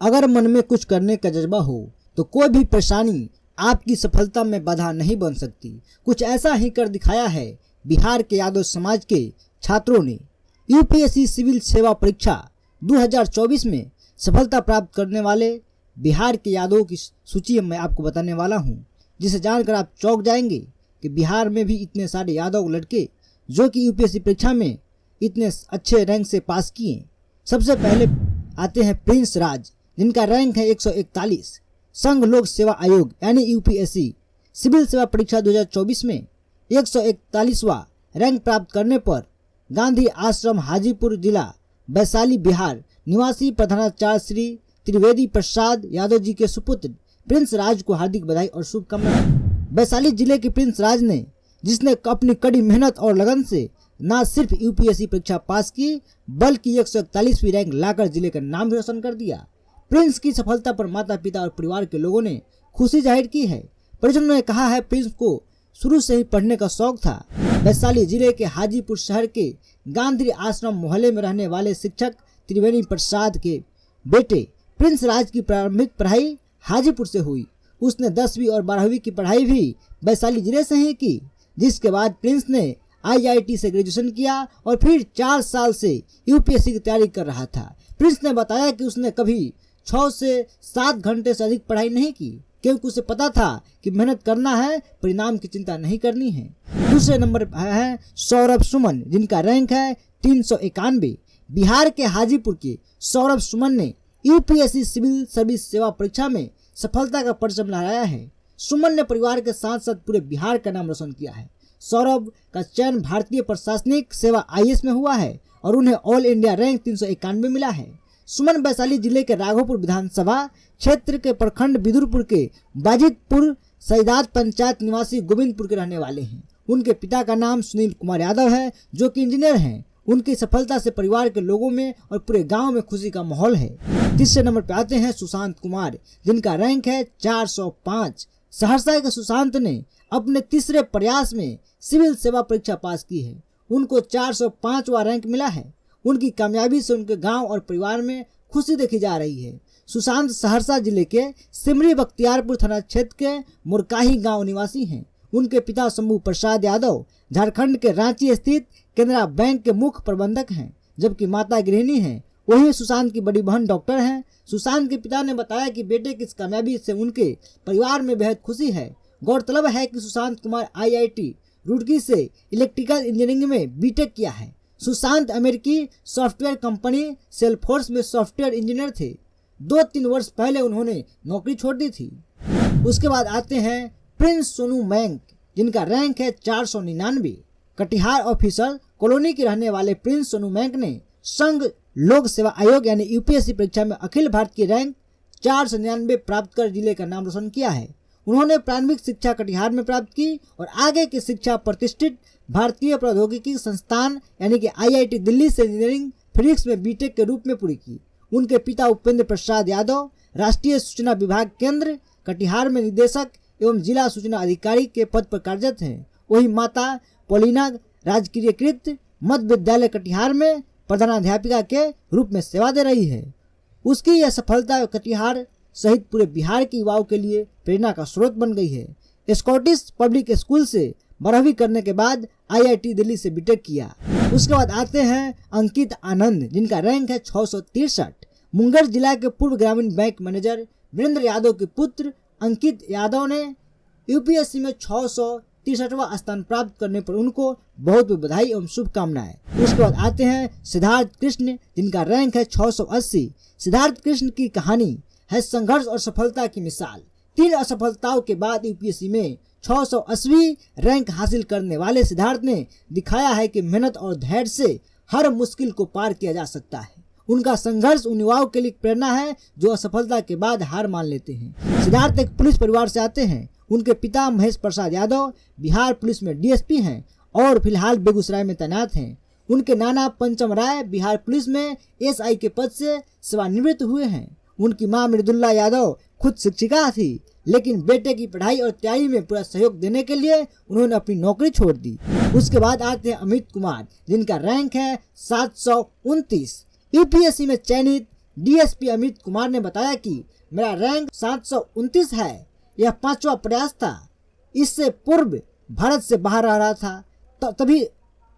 अगर मन में कुछ करने का जज्बा हो तो कोई भी परेशानी आपकी सफलता में बाधा नहीं बन सकती। कुछ ऐसा ही कर दिखाया है बिहार के यादव समाज के छात्रों ने। यूपीएससी सिविल सेवा परीक्षा 2024 में सफलता प्राप्त करने वाले बिहार के यादवों की सूची मैं आपको बताने वाला हूं, जिसे जानकर आप चौंक जाएंगे कि बिहार में भी इतने सारे यादव लड़के जो कि यूपीएससी परीक्षा में इतने अच्छे रैंक से पास किए। सबसे पहले आते हैं प्रिंस राज, जिनका रैंक है 141। संघ लोक सेवा आयोग यानी यूपीएससी सिविल सेवा परीक्षा 2024 में 141वां रैंक प्राप्त करने पर गांधी आश्रम हाजीपुर जिला वैशाली बिहार निवासी प्रधानाचार्य श्री त्रिवेदी प्रसाद यादव जी के सुपुत्र प्रिंस राज को हार्दिक बधाई और शुभकामनाएं। वैशाली जिले के प्रिंस राज ने, जिसने अपनी कड़ी मेहनत और लगन से न सिर्फ यूपीएससी परीक्षा पास की बल्कि 141वीं रैंक लाकर जिले का नाम भी रोशन कर दिया। प्रिंस की सफलता पर माता पिता और परिवार के लोगों ने खुशी जाहिर की है। परिजनों ने कहा है प्रिंस को शुरू से ही पढ़ने का शौक था। वैशाली जिले के हाजीपुर शहर के गांधी आश्रम मोहल्ले में रहने वाले शिक्षक त्रिवेणी प्रसाद के बेटे प्रिंस राज की प्रारंभिक पढ़ाई हाजीपुर से हुई। उसने 10वीं और 12वीं की पढ़ाई भी वैशाली जिले से ही की, जिसके बाद प्रिंस ने आईआईटी से ग्रेजुएशन किया और फिर 4 साल से यूपीएससी की तैयारी कर रहा था। प्रिंस ने बताया कि उसने कभी 6 से 7 घंटे से अधिक पढ़ाई नहीं की, क्योंकि उसे पता था कि मेहनत करना है, परिणाम की चिंता नहीं करनी है। दूसरे नंबर पर है सौरभ सुमन, जिनका रैंक है 391। बिहार के हाजीपुर के सौरभ सुमन ने यूपीएससी सिविल सर्विस सेवा परीक्षा में सफलता का परचम लहराया है। सुमन ने परिवार के साथ साथ पूरे बिहार का नाम रोशन किया है। सौरभ का चयन भारतीय प्रशासनिक सेवा आईएएस में हुआ है और उन्हें ऑल इंडिया रैंक 391 मिला है। सुमन वैशाली जिले के राघोपुर विधानसभा क्षेत्र के प्रखंड बिदुरपुर के बाजितपुर सैदात पंचायत निवासी गोविंदपुर के रहने वाले हैं। उनके पिता का नाम सुनील कुमार यादव है, जो कि इंजीनियर हैं। उनकी सफलता से परिवार के लोगों में और पूरे गांव में खुशी का माहौल है। तीसरे नंबर पर आते हैं सुशांत कुमार, जिनका रैंक है 405। सहरसा के सुशांत ने अपने तीसरे प्रयास में सिविल सेवा परीक्षा पास की है। उनको 405वां रैंक मिला है। उनकी कामयाबी से उनके गांव और परिवार में खुशी देखी जा रही है। सुशांत सहरसा जिले के सिमरी बख्तियारपुर थाना क्षेत्र के मुरकाही गांव निवासी हैं। उनके पिता शंभू प्रसाद यादव झारखंड के रांची स्थित केनरा बैंक के मुख्य प्रबंधक हैं, जबकि माता गृहिणी हैं। वहीं सुशांत की बड़ी बहन डॉक्टर हैं। सुशांत के पिता ने बताया कि बेटे की इस कामयाबी से उनके परिवार में बेहद खुशी है। गौरतलब है कि सुशांत कुमार आईआईटी रुड़की से इलेक्ट्रिकल इंजीनियरिंग में बीटेक किया है। सुशांत अमेरिकी सॉफ्टवेयर कंपनी सेलफोर्स में सॉफ्टवेयर इंजीनियर थे। 2-3 वर्ष पहले उन्होंने नौकरी छोड़ दी थी। उसके बाद आते हैं प्रिंस सोनू मैंक, जिनका रैंक है 499। कटिहार ऑफिसर कॉलोनी के रहने वाले प्रिंस सोनू मैंक ने संघ लोक सेवा आयोग यानी यूपीएससी परीक्षा में अखिल भारतीय रैंक 499 प्राप्त कर जिले का नाम रोशन किया है। उन्होंने प्रारंभिक शिक्षा कटिहार में प्राप्त की और आगे की शिक्षा प्रतिष्ठित भारतीय प्रौद्योगिकी संस्थान यानी कि आईआईटी दिल्ली से इंजीनियरिंग फिजिक्स में बीटेक के रूप में पूरी की। उनके पिता उपेंद्र प्रसाद यादव राष्ट्रीय सूचना विभाग केंद्र कटिहार में निदेशक एवं जिला सूचना अधिकारी के पद पर कार्यरत हैं। वही माता पोलिना राजकीयकृत मध्य विद्यालय कटिहार में प्रधानाध्यापिका के रूप में सेवा दे रही है। उसकी यह सफलता कटिहार सहित पूरे बिहार के युवाओं के लिए प्रेरणा का स्रोत बन गई है। स्कॉटिश पब्लिक स्कूल से 12वीं करने के बाद आईआईटी दिल्ली से बीटेक किया। उसके बाद आते हैं अंकित आनंद, जिनका रैंक है 663। मुंगेर जिला के पूर्व ग्रामीण बैंक मैनेजर वीरेंद्र यादव के पुत्र अंकित यादव ने यूपीएससी में 663वां स्थान प्राप्त करने पर उनको बहुत बहुत बधाई एवं शुभकामनाएं। उसके बाद आते हैं सिद्धार्थ कृष्ण, जिनका रैंक है 680। सिद्धार्थ कृष्ण की कहानी है संघर्ष और सफलता की मिसाल। 3 असफलताओं के बाद यूपीएससी में 680वीं रैंक हासिल करने वाले सिद्धार्थ ने दिखाया है कि मेहनत और धैर्य से हर मुश्किल को पार किया जा सकता है। उनका संघर्ष उन युवाओं के लिए प्रेरणा है जो असफलता के बाद हार मान लेते हैं। सिद्धार्थ एक पुलिस परिवार से आते हैं। उनके पिता महेश प्रसाद यादव बिहार पुलिस में डीएसपी हैं और फिलहाल बेगूसराय में तैनात हैं। उनके नाना पंचम राय बिहार पुलिस में एसआई के पद से सेवानिवृत्त हुए हैं। उनकी मां मृदुल्ला यादव खुद शिक्षिका थी, लेकिन बेटे की पढ़ाई और तैयारी में पूरा सहयोग देने के लिए उन्होंने अपनी नौकरी छोड़ दी। उसके बाद आते हैं अमित कुमार, जिनका रैंक है 729। यूपीएससी में चयनित डीएसपी अमित कुमार ने बताया कि मेरा रैंक 729 है। यह 5वां प्रयास था। इससे पूर्व भारत से बाहर आ रहा था,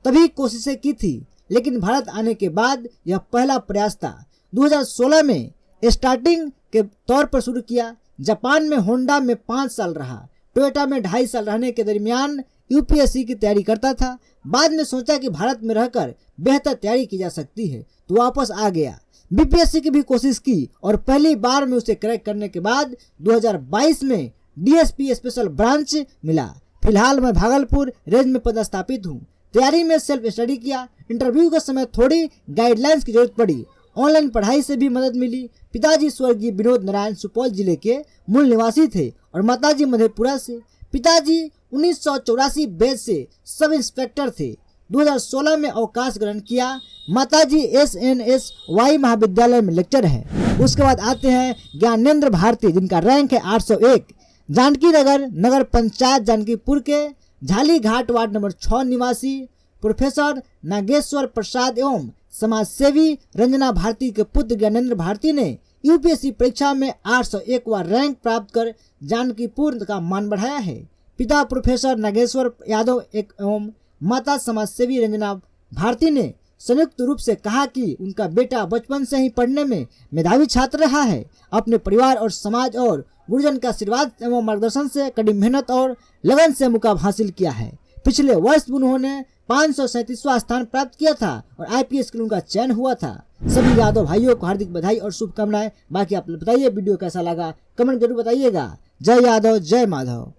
तभी कोशिशें की थी, लेकिन भारत आने के बाद यह पहला प्रयास था। 2016 में स्टार्टिंग के तौर पर शुरू किया। जापान में होंडा में 5 साल रहा, टोयोटा में 2.5 साल रहने के दरमियान यूपीएससी की तैयारी करता था। बाद में सोचा कि भारत में रहकर बेहतर तैयारी की जा सकती है, तो वापस आ गया। बीपीएससी की भी कोशिश की और पहली बार में उसे क्रैक करने के बाद 2022 में डीएसपी स्पेशल ब्रांच मिला। फिलहाल मैं भागलपुर रेंज में पदस्थापित हूँ। तैयारी में सेल्फ स्टडी किया। इंटरव्यू के समय थोड़ी गाइडलाइंस की जरूरत पड़ी। ऑनलाइन पढ़ाई से भी मदद मिली। पिताजी स्वर्गीय विनोद नारायण सुपौल जिले के मूल निवासी थे और माताजी मधेपुरा से। पिताजी 1984 बैच से सब इंस्पेक्टर थे। 2016 में अवकाश ग्रहण किया। माताजी SNSY महाविद्यालय में लेक्चर है। उसके बाद आते हैं ज्ञानेंद्र भारती, जिनका रैंक है 801। जानकी नगर नगर पंचायत जानकीपुर के झाली घाट वार्ड नंबर 6 निवासी। प्रोफेसर नागेश्वर प्रसाद एवं समाज सेवी रंजना भारती के पुत्र ज्ञानेंद्र भारती ने यूपीएससी परीक्षा में 801वां रैंक प्राप्त कर जानकीपुर का मान बढ़ाया है। पिता प्रोफेसर नागेश्वर यादव एवं माता समाज सेवी रंजना भारती ने संयुक्त रूप से कहा कि उनका बेटा बचपन से ही पढ़ने में मेधावी छात्र रहा है। अपने परिवार और समाज और गुरुजन का आशीर्वाद एवं मार्गदर्शन से कड़ी मेहनत और लगन से मुकाम हासिल किया है। पिछले वर्ष उन्होंने 537वां स्थान प्राप्त किया था और आईपीएस के लिए उनका चयन हुआ था। सभी यादव भाइयों को हार्दिक बधाई और शुभकामनाएं। बाकी आप बताइए वीडियो कैसा लगा, कमेंट जरूर बताइएगा। जय यादव, जय माधव।